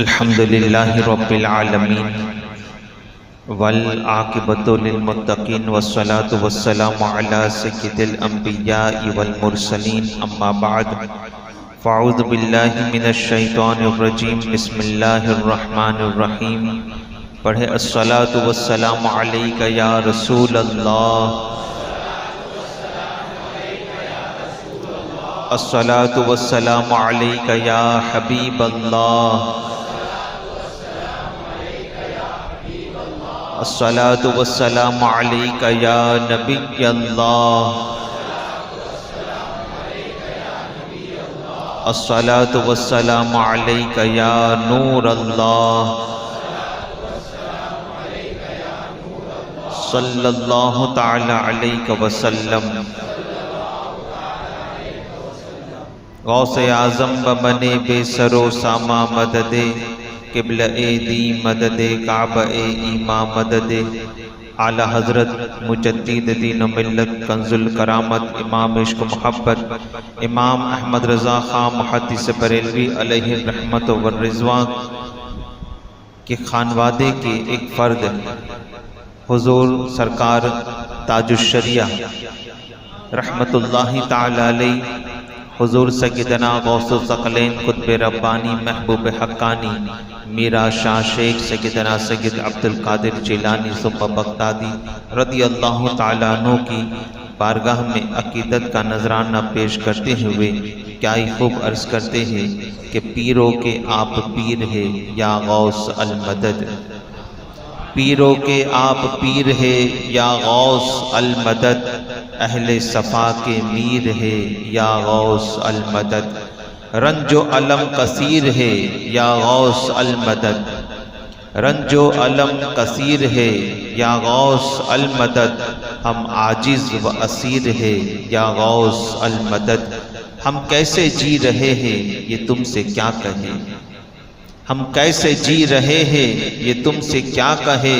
अल्हम्दुलिल्लाहि रब्बिल आलमीन वल आक़िबतु लिल मुत्तक़ीन वस्सलातु वस्सलामु अला सय्यिदिल अंबियाइ वल मुरसलीन अम्मा बाद फ़अऊज़ु बिल्लाहि मिनश शैतानिर रजीम बिस्मिल्लाहिर रहमानिर रहीम। पढ़े अस्सलातु वस्सलामु अलैका या रसूल अल्लाह, अस्सलातु वस्सलामु अलैका या हबीब अल्लाह, अस्सलातु वस्सलामु अलैका या नबी अल्लाह, अस्सलातु वस्सलामु अलैका या नूर अल्लाह, सल्लल्लाहु तआला अलैहि वसल्लम। गौसे आज़म बने बेसरो सामा मददे किबला ए दी मददे काबा ए ईमा मददे आला हज़रत मुजद्दिद दीन मिल्लत कंजुल करामत इमाम इश्क मोहब्बत इमाम अहमद रज़ा खां मुहद्दिस बरेलवी अलैहि रहमत व रिज़वान के खानवादे के एक फ़र्द हुज़ूर सरकार ताजुश्शरिया रहमतुल्लाहि ताला अलैहि हुज़ूर सय्यदना गौसुल सकलैन कुतुब रब्बानी महबूब हक्कानी मीरा शाह शेख सय्यदना सय्यद अब्दुल कादिर जिलानी सुब्बा बगदादी रदियल्लाहु ताला अन्हु की बारगाह में अकीदत का नजराना पेश करते हुए क्या ही खूब अर्ज करते हैं कि पीरों के आप पीर है या गौस अल मदद, पीरों के आप पीर है या गौस अल मदद, अहले सफ़ा के मीर है या गौस अल मदद, रंजो अलम कसीर है या गौस अल मदद, रंजो अलम कसीर है या गौस अल मदद, हम आजिज़ व असीर है या गौस अल मदद, हम कैसे जी रहे हैं ये तुमसे क्या कहे, हम कैसे जी रहे हैं ये तुमसे क्या कहे,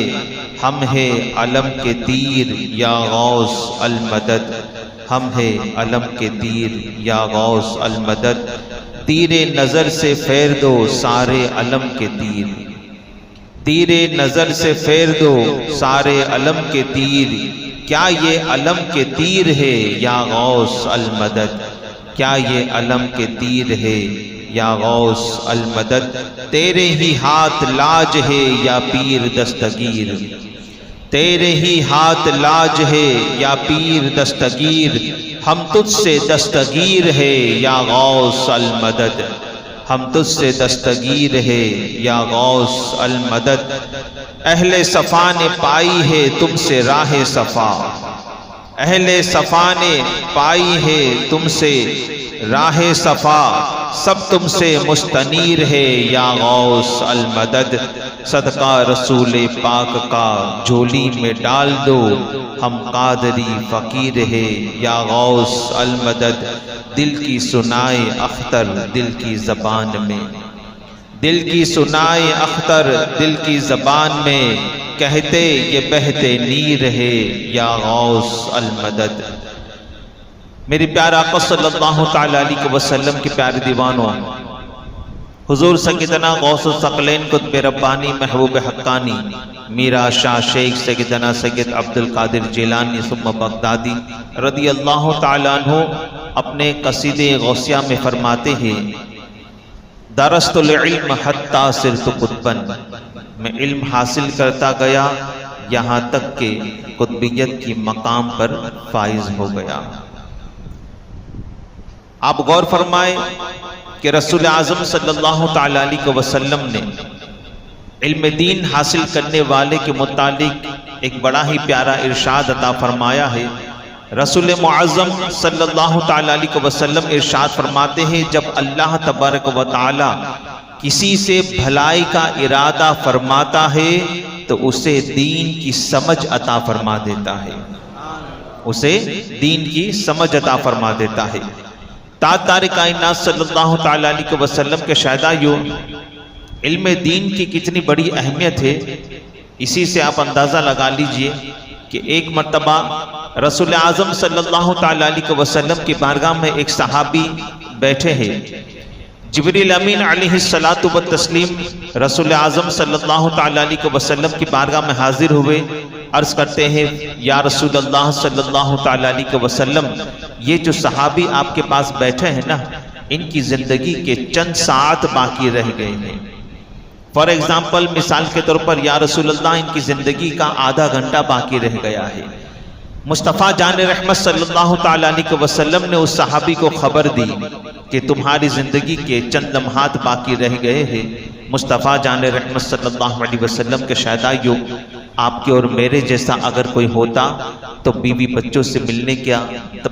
हम है अलम के तीर या गौस अल मदद, हम है अलम के तीर या गौस अल मदद, तीरे नज़र से फेर दो सारे अलम के तीर, तीरे नज़र से फेर दो सारे अलम के तीर, क्या ये अलम के तीर है या गौस अल मदद, क्या ये अलम के तीर है या गौस अल मदद, तेरे ही हाथ लाज है या पीर दस्तगीर, तेरे ही हाथ लाज है या पीर दस्तगीर, हम तुझसे दस्तगीर है या गौस अल मदद, हम तुझसे दस्तगीर है या गौस अल मदद, अहले सफ़ा ने पाई है तुमसे राह सफ़ा, अहले सफ़ा ने पाई है तुमसे राह सफ़ा, सब तुमसे मुस्तनीर है या गौस अल मदद, सदका रसूल पाक का झोली में डाल दो, हम कादरी फ़कीर है या गौस अल मदद, दिल की सुनाए अख्तर दिल की ज़बान में, दिल की सुनाए अख्तर दिल की ज़बान में, कहते ये बहते नीर है या गौस अल मदद। मेरे प्यारे आका सल्लल्लाहु तआला अलैहि वसल्लम के प्यारे दीवानों, हुजूर सय्यदना गौसुल सकलैन कुतुब रब्बानी महबूब हक्कानी मीरा शाह शेख सय्यदना सय्यद अब्दुल कादिर जिलानी सुब्बा बगदादी रदियल्लाहु ताला अन्हु अपने कसीदे गौसिया में फरमाते हैं, दरस्तुल इल्म हत्ता सिरतु कुतबन, मैं इल्म हासिल करता गया यहाँ तक के कुतबियत की मकाम पर फाइज हो गया। आप गौर फरमाए कि रसूल आज़म सल्लल्लाहु तआला अलैहि वसल्लम ने इल्म दीन हासिल करने वाले के मुतालिक एक बड़ा ही प्यारा इरशाद अता फरमाया है। रसूल मुअज़्ज़म सल्लल्लाहु तआला अलैहि वसल्लम इरशाद फरमाते हैं, जब अल्लाह तबारक व तआला किसी से भलाई का इरादा फरमाता है तो उसे दीन की समझ अता फरमा देता है, उसे दीन की समझ अता फरमा देता है। तारे कायनात सल्लल्लाहु तआला अलैहि वसल्लम के शहदायो इल्म दीन की कितनी बड़ी अहमियत है, इसी से आप अंदाज़ा लगा लीजिए कि एक मर्तबा रसूल आज़म सल्लल्लाहु तआला अलैहि वसल्लम की बारगाह में एक सहाबी बैठे हैं, जिब्रील अमीन अलैहिस्सलातु व तस्लीम रसूल आज़म सल्लल्लाहु ताला अलैहि वसल्लम की बारगाह में हाजिर हुए। अर्ज करते हैं, या रसूल अल्लाह सल्लल्लाहु ताला अलैहि वसल्लम, ये जो सहाबी आपके पास बैठे हैं ना, इनकी जिंदगी के चंद साथ बाकी रह गए हैं। फॉर एग्जाम्पल, मिसाल के तौर पर, या रसूल अल्लाह, इनकी जिंदगी का आधा घंटा बाकी रह गया है। मुस्तफ़ा जान रहमत सल्लल्लाहु ताला अलैहि वसल्लम ने उस सहाबी को खबर दी कि तुम्हारी जिंदगी के चंद लम्हात बाकी रह गए हैं। मुस्तफ़ा जान रहमत सल्लल्लाहु अलैहि वसल्लम के शहदाइयों, आपके और मेरे जैसा अगर कोई होता तो बीवी बच्चों से मिलने क्या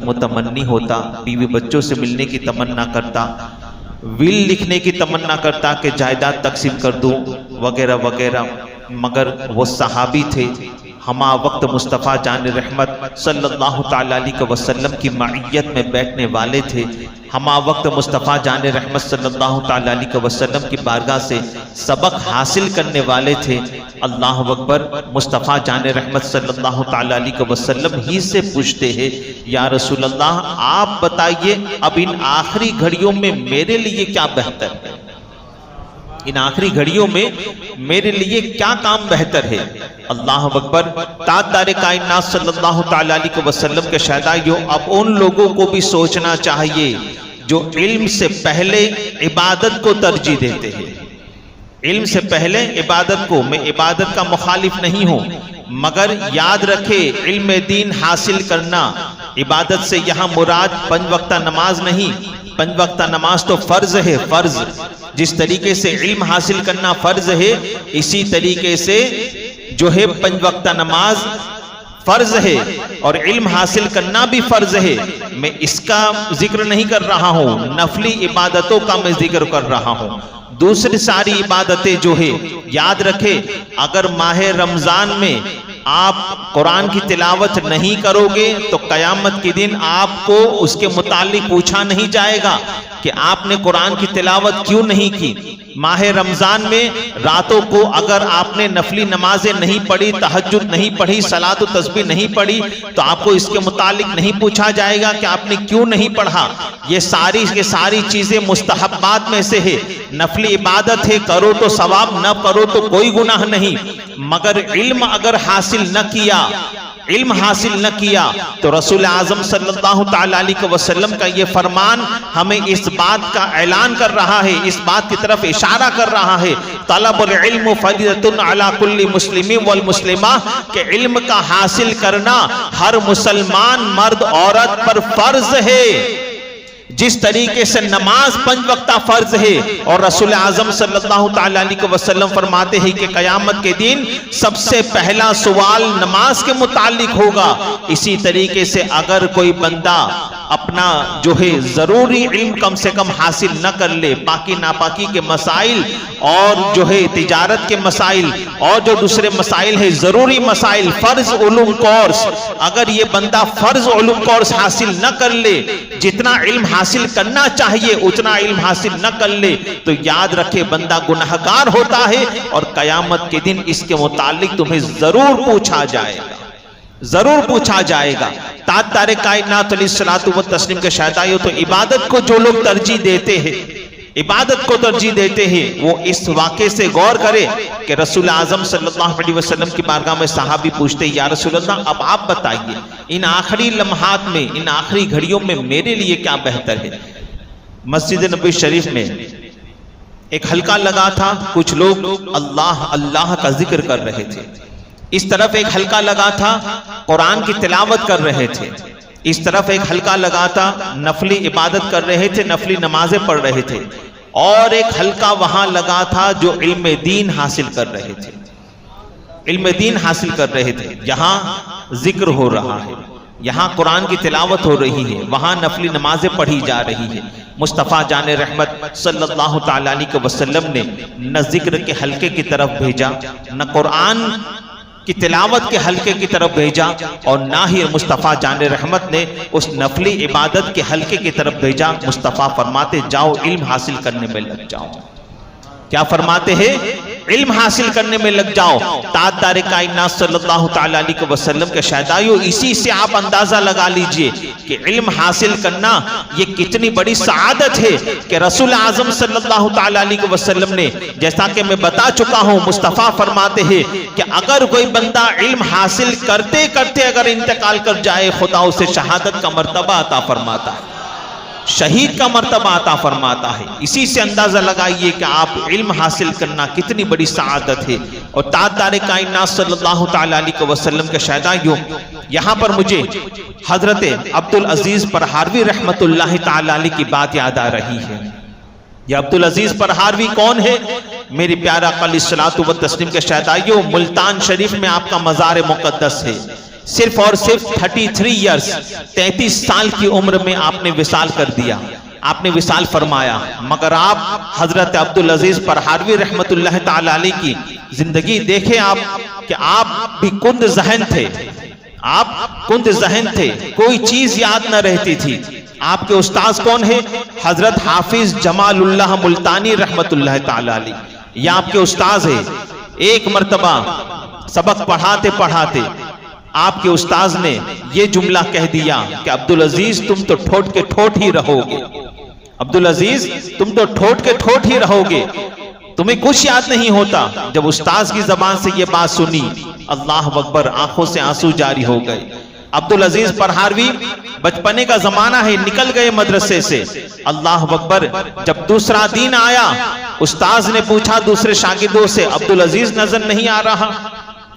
मुतमन्नी होता, बीवी बच्चों से मिलने की तमन्ना करता, विल लिखने की तमन्ना करता कि जायदाद तकसीम कर दूं वगैरह वगैरह। मगर वो सहाबी थे, हमा वक्त मुस्तफ़ा जान रहमत सल्लल्लाहु ताला अलैहि वसल्लम की मईयत में बैठने वाले थे। हमा वक्त मुस्तफ़ा जान रहमत सल्लल्लाहु ताला अलैहि वसल्लम की बारगाह से सबक हासिल करने वाले थे। अल्लाह अकबर। मुस्तफ़ा जान रहमत सल्लल्लाहु ताला अलैहि वसल्लम ही से पूछते हैं, या रसूल अल्लाह, आप बताइए अब इन आखिरी घड़ियों में मेरे लिए क्या बेहतर है, इन आखिरी घड़ियों में मेरे लिए क्या काम बेहतर है। अल्लाह अकबर। ताजदार कायनात सल्लल्लाहु ताला अलैहि वसल्लम के शहदाइयों, अब उन लोगों को भी सोचना चाहिए जो इल्म से पहले इबादत को तरजीह देते हैं। इल्म से पहले इबादत को, मैं इबादत का मुखालिफ नहीं हूं, मगर याद रखे इल्म दीन हासिल करना, इबादत से यहां मुराद 5 वक्ता नमाज नहीं। 5 वक्ता नमाज तो फर्ज है, फर्ज। जिस तरीके से इल्म हासिल करना फर्ज है, इसी तरीके से जो है 5 वक्ता नमाज फर्ज है और इल्म हासिल करना भी फर्ज है। मैं इसका जिक्र नहीं कर रहा हूं, नफली इबादतों का मैं जिक्र कर रहा हूं। दूसरी सारी इबादतें जो है, याद रखे, अगर माह रमजान में आप कुरान की तिलावत नहीं करोगे तो कयामत के दिन आपको उसके मुतालिक पूछा नहीं जाएगा कि आपने कुरान की तिलावत क्यों नहीं की। माह रमजान में रातों को अगर आपने नफली नमाजें नहीं पढ़ी, तहज्जुद नहीं पढ़ी, सलात व तस्बीह नहीं पढ़ी, तो आपको इसके मुतालिक नहीं पूछा जाएगा कि आपने क्यों नहीं पढ़ा। ये सारी चीजें मुस्तहब्बात में से है, नफली इबादत है, करो तो सवाब, न करो तो कोई गुनाह नहीं। मगर इल्म अगर हासिल न किया, इल्म हासिल न किया, तो रसूल आज़म सल्लल्लाहु ताला अलैहि वसल्लम का ये फरमान हमें इस बात का ऐलान कर रहा है, इस बात की तरफ इशारा कर रहा है, तलबुल इल्म फरीदतुन अला कुल्ली मुस्लिमिन वल मुस्लिमा, के इल्म का हासिल करना हर मुसलमान मर्द औरत पर फर्ज है। जिस तरीके से नमाज 5 वक्ता फर्ज है और रसूल आज़म सल्लल्लाहु ताला अलैहि वसल्लम फरमाते हैं कि कयामत के दिन सबसे पहला सवाल नमाज के मुतालिक होगा, इसी तरीके से अगर कोई बंदा अपना जो है जरूरी इल्म कम से कम हासिल न कर ले, पाकी नापाकी के मसाइल और जो है तिजारत के मसाइल और जो दूसरे मसाइल है, जरूरी मसाइल, फर्ज उलूम कोर्स, अगर ये बंदा फर्ज उलूम कोर्स हासिल न कर ले, जितना इल्म हासिल करना चाहिए उतना इल्म हासिल न कर ले, तो याद रखे बंदा गुनाहगार होता है और कयामत के दिन इसके मुतालिक तुम्हें जरूर पूछा जाएगा, जरूर पूछा जाएगा। ताजदार कायनात अलैहिस्सलातु व तस्लीम के शहदाइयों, तो इबादत को जो लोग तरजीह देते हैं, इबादत को तरजीह देते हैं, वो इस वाक़े से गौर करे कि रसूल आज़म सल्लल्लाहु अलैहि वसल्लम की बारगाह में सहाबी पूछते, या रसूल अल्लाह, अब आप बताइए इन आखिरी लम्हात में, इन आखिरी घड़ियों में मेरे लिए क्या बेहतर है। मस्जिद नबी शरीफ में एक हल्का लगा था, कुछ लोग अल्लाह अल्लाह का जिक्र कर रहे थे, इस तरफ एक हल्का लगा था कुरान की तिलावत कर रहे थे, इस तरफ एक हल्का लगा था नफली इबादत कर रहे थे, नफली नमाजें पढ़ रहे थे, और एक हल्का वहां लगा था जो इल्म दीन हासिल कर रहे थे, इल्म दीन हासिल कर रहे थे। यहाँ जिक्र हो रहा है, यहाँ कुरान की तिलावत हो रही है, वहां नफली नमाजें पढ़ी जा रही है। मुस्तफ़ा जान रहमत सल्लल्लाहु ताला अलैहि वसल्लम ने न जिक्र के हल्के की तरफ भेजा, न कुरान की तिलावत के हल्के की तरफ भेजा, और ना ही मुस्तफ़ा जान रहमत ने उस नफली इबादत के हल्के की तरफ भेजा। मुस्तफ़ा फरमाते, जाओ इल्म हासिल करने में लग जाओ। क्या फरमाते हैं? इल्म हासिल करने में लग जाओ। ताजदार कायनात सल्लल्लाहु ताला अलैहि वसल्लम के शहदाइयों, इसी से आप अंदाजा लगा लीजिए कि इल्म हासिल करना ये कितनी बड़ी सआदत है कि रसूल आजम सल्लल्लाहु ताला अलैहि वसल्लम ने, जैसा कि मैं बता चुका हूं, मुस्तफ़ा फरमाते हैं कि अगर कोई बंदा इल्म हासिल करते करते अगर इंतकाल कर जाए, खुदा उसे शहादत का मर्तबा अता फरमाता है, शहीद का मर्तबा अता फरमाता है। इसी से अंदाजा लगाइए कि आप इल्म हासिल करना कितनी बड़ी सआदत है। और ताजदार कायनात सल्लल्लाहु ताला अलैहि वसल्लम के शहदाइयों, यहाँ पर मुझे हजरत अब्दुल अजीज परहारवी रहमतुल्लाहि ताला अलैहि की बात याद आ रही है। यह अब्दुल अजीज परहारवी कौन है? मेरी प्यारा अलैहिस्सलातु व तस्लीम के शहदाइयों, मुल्तान शरीफ में आपका मज़ार मुक़द्दस है। सिर्फ और सिर्फ 33 ईयर्स 33 साल की उम्र में आपने विसाल कर दिया, आपने विसाल फरमाया। मगर आप हजरत अब्दुल अजीज परहारवी रहमतुल्लाह ताला अलैहि की जिंदगी देखें आप कि आप भी कुंद ज़हन थे, आप कुंद ज़हन थे, कोई चीज याद न रहती थी। आपके उस्ताद कौन है? हजरत हाफिज जमालुल्लाह मुल्तानी रहमतुल्लाह ताला अलैहि, ये आपके उस्ताद है। एक मर्तबा सबक पढ़ाते पढ़ाते आपके उस्ताद ने ये जुमला कह दिया कि अब्दुल अजीज तुम तो ठोठ के ठोठ ही रहोगे, अब्दुल अजीज तुम तो ठोठ के ठोठ ही रहोगे, तुम्हें कुछ याद नहीं होता। जब उस्ताद की जबान से ये बात सुनी, अल्लाह अकबर, आंखों से आंसू जारी हो गए। अब्दुल अजीज परहारवी, बचपने का जमाना है, निकल गए मदरसे से। अल्लाह अकबर, जब दूसरा दिन आया, उस्ताद ने पूछा दूसरे शागिर्दों से, अब्दुल अजीज नजर नहीं आ रहा,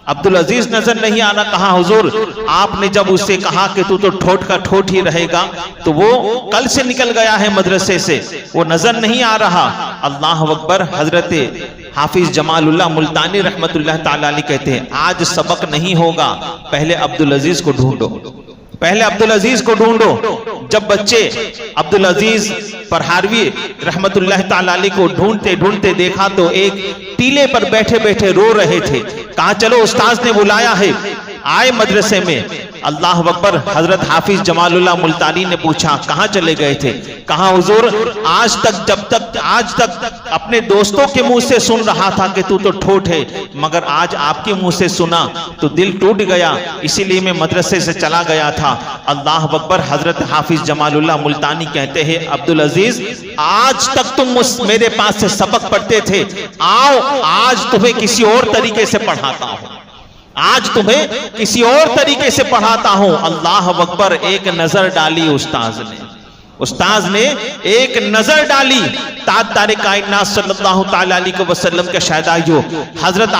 अब्दुल अजीज नजर नहीं आना। कहा हुजूर, आपने जब उससे कहा कि तू तो ठोठ का ठोठ ही रहेगा, तो वो कल से निकल गया है मदरसे से, वो नजर नहीं आ रहा। अल्लाह अकबर। हजरत हाफिज जमालुल्लाह मुल्तानी रहमतुल्लाह ताला अलैहि कहते हैं, आज सबक नहीं होगा, पहले अब्दुल अजीज को ढूंढो, पहले अब्दुल अजीज को ढूंढो। जब बच्चे अब्दुल अजीज परहारवी रहमतुल्लाह ताला अलैहि को ढूंढते ढूंढते देखा तो एक टीले पर बैठे बैठे रो रहे थे। कहा चलो उस्ताद ने बुलाया है, आए मदरसे में। अल्लाह अकबर। हजरत हाफिज जमालुल्लाह मुल्तानी ने पूछा कहाँ चले गए थे? कहा हुजूर, आज तक अपने दोस्तों के मुंह से सुन रहा था कि तू तो ठोठ है, मगर आज आपके मुंह से सुना तो दिल टूट गया, इसीलिए मैं मदरसे से चला गया था। अल्लाह अकबर। हजरत हाफिज जमालुल्लाह मुल्तानी कहते हैं, अब्दुल अजीज, आज तक तुम मेरे पास से सबक पढ़ते थे, आओ आज तुम्हें किसी और तरीके से पढ़ाता हूं, आज तुम्हें किसी और तरीके से पढ़ाता हूं। अल्लाह अकबर। एक नजर डाली उस्ताद ने एक नजर डाली ताजदार कायनात सल्लल्लाहु ताला अलैहि वसल्लम के शहदाइयों, हजरत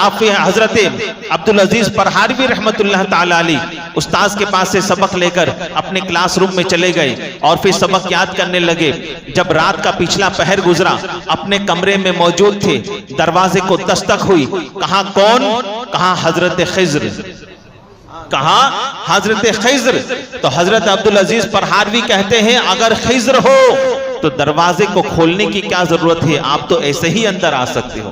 अब्दुल अजीज परहारवी रहमतुल्लाह ताला अलैहि उस्ताद के पास से सबक लेकर अपने क्लासरूम में चले गए और फिर सबक याद करने लगे। जब रात का पिछला पहर गुजरा, अपने कमरे में मौजूद थे, दरवाजे को दस्तक हुई। कहा कौन? कहा हजरत खिज्र। कहा हजरत खिज्र। तो हजरत अब्दुल अजीज परहारवी कहते हैं, अगर खिज्र हो तो दरवाजे को खोलने की क्या जरूरत है, आप तो ऐसे ही अंदर आ सकते हो,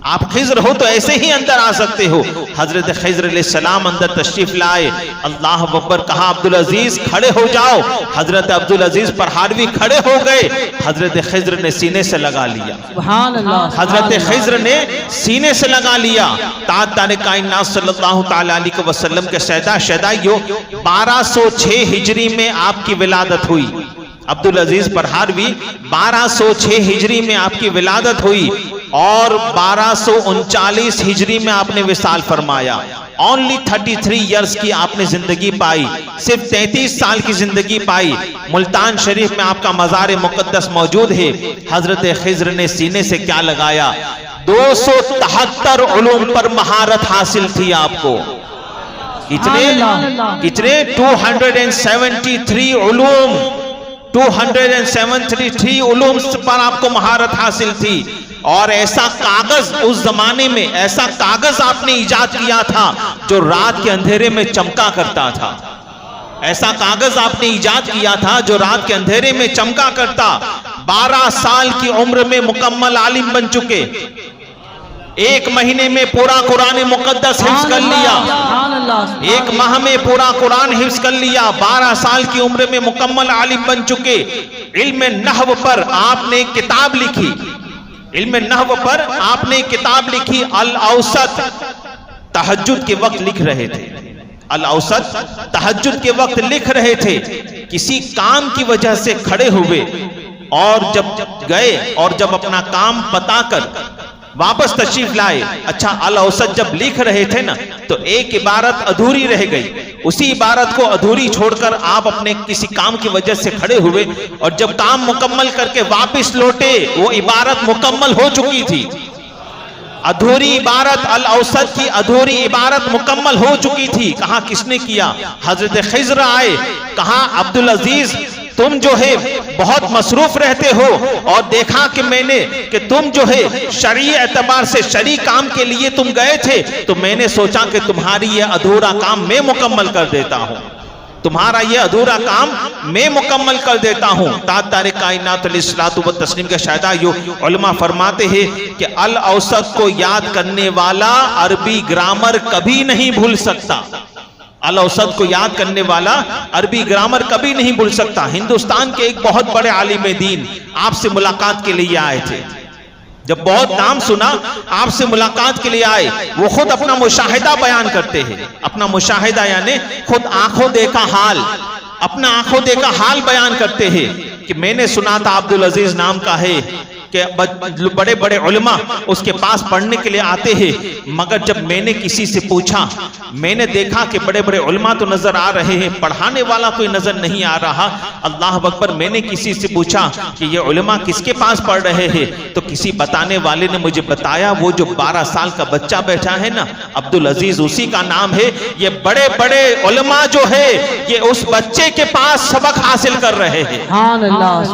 आप खिज्र हो तो ऐसे ही अंदर आ सकते हो। हजरत खिज्र अलैहिस्सलाम अंदर तशरीफ लाए। अल्लाह अकबर। कहा अब्दुल अजीज खड़े हो जाओ। हजरत अब्दुल अजीज परहारवी खड़े हो गए। हजरत खिज्र ने सीने से लगा लिया, सुभान अल्लाह, हजरत खिज्र ने सीने से लगा लिया। ताजदार कायनात सल्लल्लाहु ताला अलैहि वसल्लम के शहदाइयों, 1206 हिजरी में आपकी विलादत हुई। अब्दुल अजीज परहारवी 1206 हिजरी में आपकी विलादत हुई और 1239 हिजरी में आपने विसाल फरमाया। ओनली 33 इयर्स की आपने जिंदगी पाई, सिर्फ 33 साल की जिंदगी पाई। मुल्तान शरीफ में आपका मज़ार मुक़द्दस मौजूद है। हजरत खिज्र ने सीने से क्या लगाया? 273 उलूम पर महारत हासिल थी आपको। कितने 273 उलूम, 273 उलूम पर आपको महारत हासिल थी। और ऐसा कागज उस जमाने में, ऐसा कागज आपने इजाद किया था जो रात के अंधेरे में चमका करता था। ऐसा कागज आपने इजाद किया था जो रात के अंधेरे में चमका करता। 12 साल की उम्र में मुकम्मल आलिम बन चुके। 1 महीने में पूरा कुरान मुकद्दस हिफ्ज कर लिया, 1 माह में पूरा कुरान हिफ्ज कर लिया। 12 साल की उम्र में मुकम्मल आलिम बन चुके। इल्म नहव पर आपने किताब लिखी, इल्म नहव पर आपने किताब लिखी अल औसत, तहज्जुद के वक्त लिख रहे थे। अल औसत तहज्जुद के वक्त लिख रहे थे, किसी काम की वजह से खड़े हुए और जब गए और जब अपना काम बताकर वापस तशरीफ लाए। अच्छा, अल औसत जब लिख रहे थे ना, तो एक इबारत अधूरी रह गई। उसी इबारत को अधूरी छोड़कर आप अपने किसी काम की वजह से खड़े हुए और जब काम मुकम्मल करके वापस लौटे, वो इबारत मुकम्मल हो चुकी थी। अधूरी इबारत, अल औसत की अधूरी इबारत मुकम्मल हो चुकी थी। कहा किसने किया? हजरत खिज़्र आए, कहा अब्दुल अजीज तुम जो है बहुत मसरूफ रहते हो और देखा कि मैंने कि तुम जो है शरई एतबार से शरई काम के लिए तुम गए थे, तो मैंने सोचा कि तुम्हारी ये अधूरा काम मैं मुकम्मल कर देता हूं, तुम्हारा ये अधूरा काम मैं मुकम्मल कर देता हूं। तारे कायनात अलैहिस्सलातु व तस्लीम के शायदा यो उलमा फरमाते हैं कि अल औसत को याद करने वाला अरबी ग्रामर कभी नहीं भूल सकता। अल औसत को याद करने वाला अरबी ग्रामर कभी नहीं भूल सकता। हिंदुस्तान के एक बहुत बड़े आलिम दीन आपसे मुलाकात के लिए आए थे। जब बहुत नाम सुना, आपसे मुलाकात के लिए आए। वो खुद अपना मुशाहिदा बयान करते हैं। अपना मुशाहिदा यानी खुद आंखों देखा हाल, अपना आंखों देखा हाल बयान करते हैं कि मैंने सुना था अब्दुल अजीज नाम का है कि बड़े बड़े उलमा उसके पास पढ़ने के लिए आते हैं, मगर जब मैंने किसी से पूछा, मैंने देखा कि बड़े बड़े उलमा तो नजर आ रहे हैं, पढ़ाने वाला कोई नजर नहीं आ रहा। अल्लाह अकबर, मैंने किसी से पूछा कि ये उलमा किसके पास पढ़ रहे हैं, तो किसी बताने वाले ने मुझे बताया वो जो 12 साल का बच्चा बैठा है ना, अब्दुल अजीज उसी का नाम है। ये बड़े बड़े उलमा जो है ये उस बच्चे के पास सबक हासिल कर रहे हैं,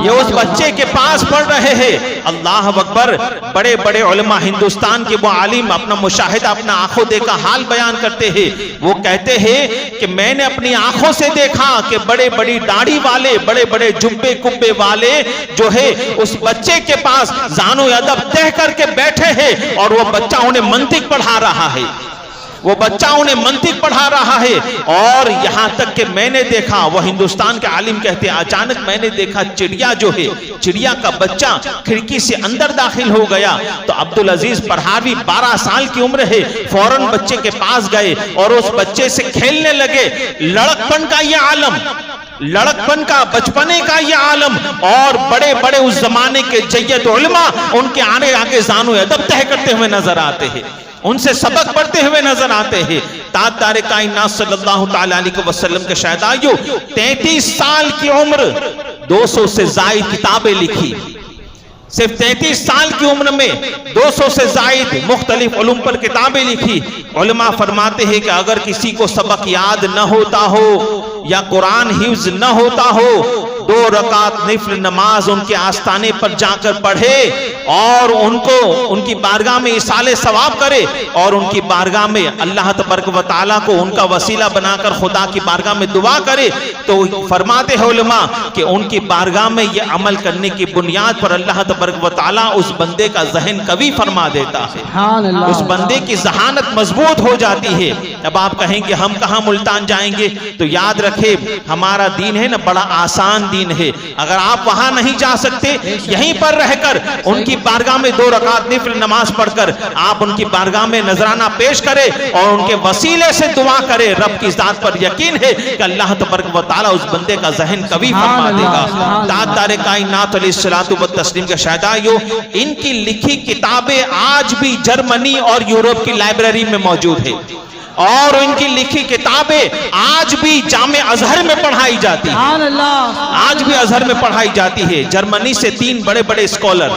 ये उस बच्चे के पास पढ़ रहे हैं। अल्लाह अकबर, बड़े बड़े उलमा हिंदुस्तान के वो आलिम अपना मुशाहिदा, अपना आंखों देखा हाल बयान करते हैं। वो कहते हैं कि मैंने अपनी आंखों से देखा कि बड़े बड़ी दाढ़ी वाले, बड़े बड़े जुब्बे कुब्बे वाले जो है उस बच्चे के पास जानो अदब तह करके बैठे हैं और वो बच्चा उन्हें मंतिक पढ़ा रहा है, वो बच्चा उन्हें मंतिक पढ़ा रहा है। और यहां तक कि मैंने देखा, वो हिंदुस्तान के आलिम कहते हैं, अचानक मैंने देखा चिड़िया जो है, चिड़िया का बच्चा खिड़की से अंदर दाखिल हो गया। तो अब्दुल अजीज पढ़ावी 12 साल की उम्र है, फौरन बच्चे के पास गए और उस बच्चे से खेलने लगे। लड़कपन का ये आलम, लड़कपन का, बचपने का ये आलम, और बड़े बड़े उस जमाने के जय्यद उलमा उनके आने आगे जानो अदब तय करते हुए नजर आते हैं, उनसे सबक पढ़ते हुए नजर आते हैं। तारे कायनात सल्लल्लाहु तआला अलैहि वसल्लम के शहदाइयों 33 साल की उम्र 200 से जायद किताबें लिखी। सिर्फ 33 साल की उम्र में 200 से जायद मुख्तलिफ उलूम पर किताबें लिखी। उलमा फरमाते हैं कि अगर किसी को सबक याद न होता हो या कुरान हिफ्ज न होता हो, 2 रकात निफल नमाज उनके आस्थाने पर जाकर पढ़े और उनको उनकी बारगाह में इसाले सवाब करे और उनकी बारगाह में अल्लाह तबारक व तआला को उनका वसीला बनाकर खुदा की बारगाह में दुआ करे, तो फरमाते हैं उलमा कि उनकी बारगाह में ये अमल करने की बुनियाद पर अल्लाह तबारक व तआला उस बंदे का जहन कवी फरमा देता है, उस बंदे की जहानत मजबूत हो जाती है। अब आप कहेंगे हम कहाँ मुल्तान जाएंगे, तो याद रखे हमारा दीन है ना बड़ा आसान दीन है। अगर आप वहां नहीं जा सकते, यहीं पर रहकर उनकी बारगाह में 2 रकात निफल नमाज पढ़कर आप उनकी बारगाह में नजराना पेश करें और उनके वसीले से दुआ करें। रब की जात पर यकीन है कि अल्लाह तबारक व तआला उस बंदे का जहन कभी फरमा देगा। तारे कायनात अलैहिस्सलातु व तस्लीम के शहदाइयों, इनकी लिखी किताबें आज भी जर्मनी और यूरोप की लाइब्रेरी में मौजूद है और इनकी लिखी किताबें आज भी जामे अजहर में पढ़ाई जाती है, आज भी अजहर में पढ़ाई जाती है। जर्मनी से 3 बड़े बड़े स्कॉलर,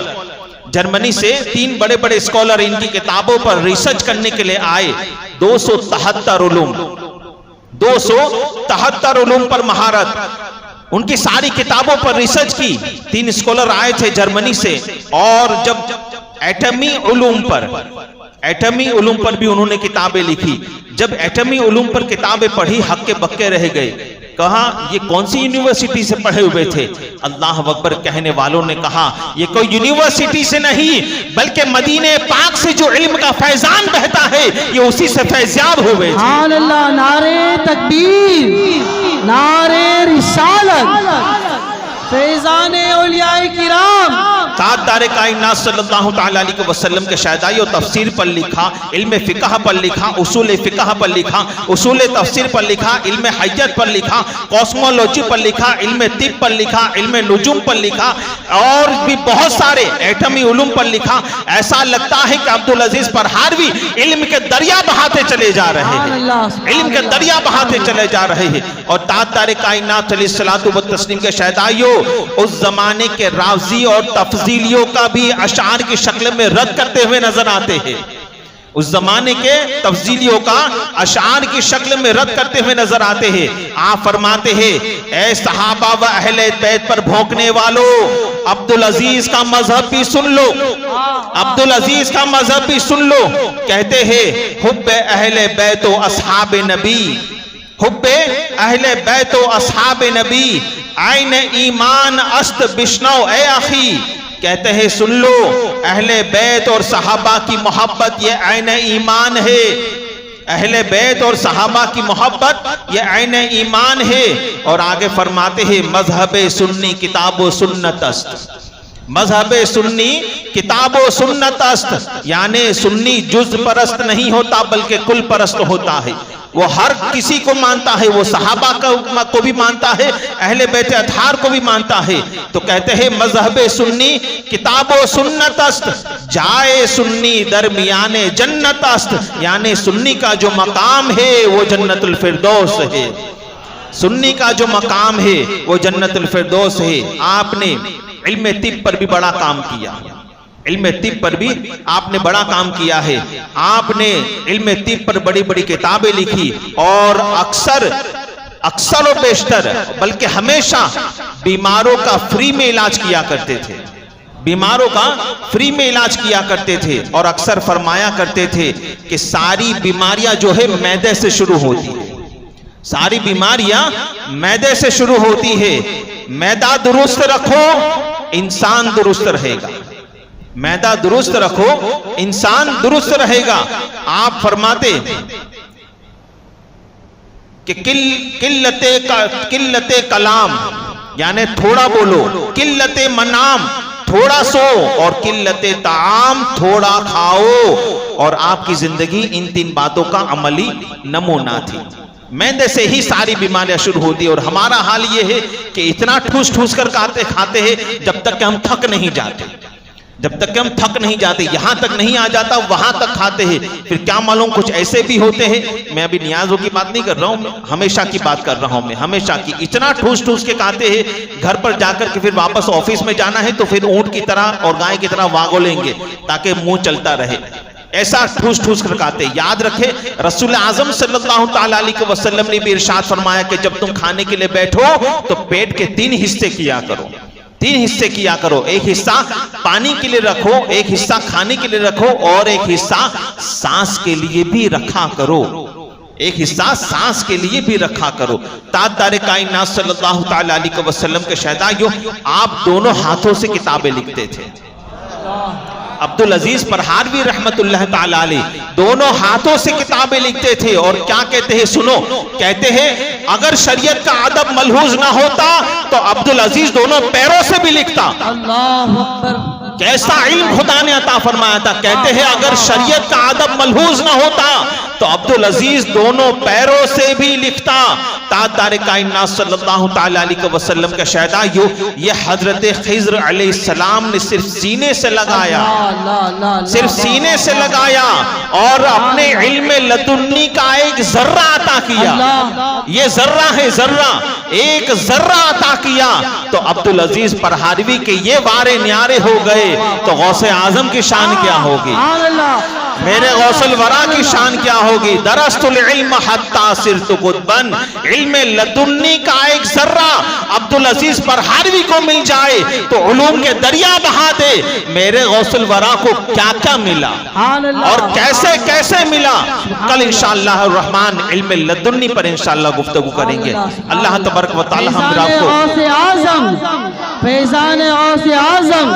जर्मनी से 3 बड़े बड़े स्कॉलर इनकी किताबों पर रिसर्च करने के लिए आए। 273 उलूम, 273 उलूम पर महारत, उनकी सारी किताबों पर रिसर्च की। 3 स्कॉलर आए थे जर्मनी से और जब एटमी उलूम पर भी उन्होंने किताबें लिखी। जब एटमी उलूम पर किताबें पढ़ी, हक्के बक्के रह गए। कहा ये कौन सी यूनिवर्सिटी से पढ़े हुए थे? अल्लाह अकबर, कहने वालों ने कहा ये कोई यूनिवर्सिटी से नहीं बल्कि मदीने पाक से जो इल्म का फैजान बहता है ये उसी से फैज़याब हुए थे। नारे तकबीर, नारे रिसालत, फैजाने औलियाए किराम, ताजदार कायनात सल्लल्लाहु ताला अलैहि वसल्लम के शहदाई और तफसीर पर लिखा, इल्म फिक़ह पर लिखा, उसूल फिक़ह पर लिखा, उसूल तफसीर पर लिखा, इल्म हय्यत पर लिखा, कॉस्मोलॉजी पर लिखा, इल्म तिब पर लिखा, इल्म नुजुम पर लिखा और भी बहुत सारे एटमी उलूम पर लिखा। ऐसा लगता है कि अब्दुल अजीज परहारवी इल्म के दरिया बहाते चले जा रहे हैं, इल्म के दरिया बहाते चले जा रहे हैं। और ताजदार कायनात अलैहिस्सलातु व तस्लीम के शहदाइयों उस जमाने के राजी और तफजीलियों का भी अशार की शक्ल में रद्द करते हुए नजर आते हैं, उस जमाने के तफजीलियों का अशार की शक्ल में रद्द करते हुए नजर आते हैं। आप फरमाते हैं, ऐ सहाबा व अहले बैत पर भौंकने वालों, अब्दुल अजीज का मजहब भी सुन लो, अब्दुल अजीज का मजहब भी सुन लो। कहते हैं हुब्बे अहले बैत व अस्हाबे नबी, हुब्बे अहले बैत व अस्हाबे नबी आइन ईमान अस्त बिश्नौ ए आखी। कहते हैं सुन लो, अहले बैत और सहाबा की मोहब्बत ये आइन ईमान है, अहले बैत और सहाबा की मोहब्बत ये आइन ईमान है। और आगे फरमाते हैं मजहब सुन्नी किताबो सुन्नत अस्त, मजहब सुन्नी किताबो सुन्नत अस्त, यानी सुन्नी जुज परस्त नहीं होता बल्कि कुल परस्त होता है। वो हर किसी को मानता है, वो सहाबा को भी मानता है, अहले बैत अतहार को भी मानता है। तो कहते हैं मजहब सुन्नी किताबो सुन्नत अस्त, जाए सुन्नी दरमियाने जन्नत अस्त, यानी सुन्नी का जो मकाम है वो जन्नतुल फिरदौस है, सुन्नी का जो मकाम है वो जन्नतुल फिरदौस है। आपने इल्म तिब पर भी बड़ा काम किया, इल्म तिब पर भी आपने बड़ा काम किया है। आपने इल्म तिब पर बड़ी बड़ी किताबें लिखी और अक्सर और बेशतर बल्कि हमेशा बीमारों का फ्री में इलाज किया करते थे, बीमारों का फ्री में इलाज किया करते थे। और अक्सर फरमाया करते थे कि सारी बीमारियां जो है मैदे से शुरू होती है, सारी बीमारियां मैदे से शुरू होती है। मैदा दुरुस्त रखो इंसान दुरुस्त रहेगा, मैदा दुरुस्त रखो इंसान दुरुस्त रहेगा। आप फरमाते कि किल्लते कलाम यानी थोड़ा बोलो, किल्लते मनाम थोड़ा सो, और किल्लते ताम थोड़ा खाओ। और आपकी जिंदगी इन तीन बातों का अमली नमूना थी। मैदे से ही सारी बीमारियां शुरू होती है। और हमारा हाल ये है कि इतना ठूस ठूस कर खाते हैं जब तक कि हम थक नहीं जाते, जब तक कि हम थक नहीं जाते, यहां तक नहीं आ जाता वहां तक खाते हैं। फिर क्या मालूम कुछ ऐसे भी होते हैं, मैं अभी नियाजों की बात नहीं कर रहा हूं, हमेशा की बात कर रहा हूं मैं, हमेशा की। इतना ठूस ठूस के खाते हैं, घर पर जाकर के फिर वापस ऑफिस में जाना है तो फिर ऊंट की तरह और गाय की तरह वागोलेंगे ताकि मुंह चलता रहे, ऐसा ठूस ठूस कर खाते। याद रखे रसूल आजम सल्लल्लाहु ताला अलैहि वसल्लम ने भी इरशाद फरमाया कि जब तुम खाने के लिए बैठो तो पेट के 3 हिस्से किया करो, 3 हिस्से किया करो। एक हिस्सा पानी के लिए रखो, एक हिस्सा खाने के लिए रखो और एक हिस्सा सांस के लिए भी रखा करो, एक हिस्सा सांस के लिए भी रखा करो। ताजदार कायनात सल्लल्लाहु ताला अलैहि वसल्लम के शहदाइयों, आप दोनों हाथों से किताबें लिखते थे। अब्दुल अजीज परहारवी रहमतुल्लाह ताला अलैह दोनों हाथों से किताबें लिखते थे। और क्या कहते हैं सुनो, कहते हैं अगर शरीयत का अदब मलहूज ना होता तो अब्दुल अजीज दोनों पैरों से भी लिखता। अल्लाह अकबर। कैसा इल्म खुदा ने अता फरमाया था। कहते हैं अगर शरीयत का अदब मलहूज ना होता तो अब्दुल अजीज दोनों पैरों से भी लिखता। ताजदार कायनात सल्लल्लाहु ताला अलैहि वसल्लम का शहदाइयों, ये हजरत खिज़्र अलैहिस्सलाम ने सिर्फ सीने से लगाया, सिर्फ सीने से लगाया और अपने इल्म लदुन्नी का एक जर्रा अता किया। ये जर्रा है, जर्रा, एक जर्रा अता किया तो अब्दुल अजीज परहारवी के ये वारे न्यारे हो गए तो गौसे आजम की शान क्या होगी, मेरे गौसल वरा की शान क्या होगी। दरस्तुल इल्म हत्ता सिरतु कुतबन, इल्म लदुन्नी का एक जर्रा अब्दुल अजीज परहारवी को मिल जाए तो उलूम के दरिया बहा दे। मेरे गौसल वरा को क्या क्या मिला और कैसे कैसे मिला, कल इंशाअल्लाह रहमान इल्म लदुन्नी पर इंशाअल्लाह गुफ्तगू करेंगे। अल्लाह तबारक व तआला हम आपको फैज़ान आज़म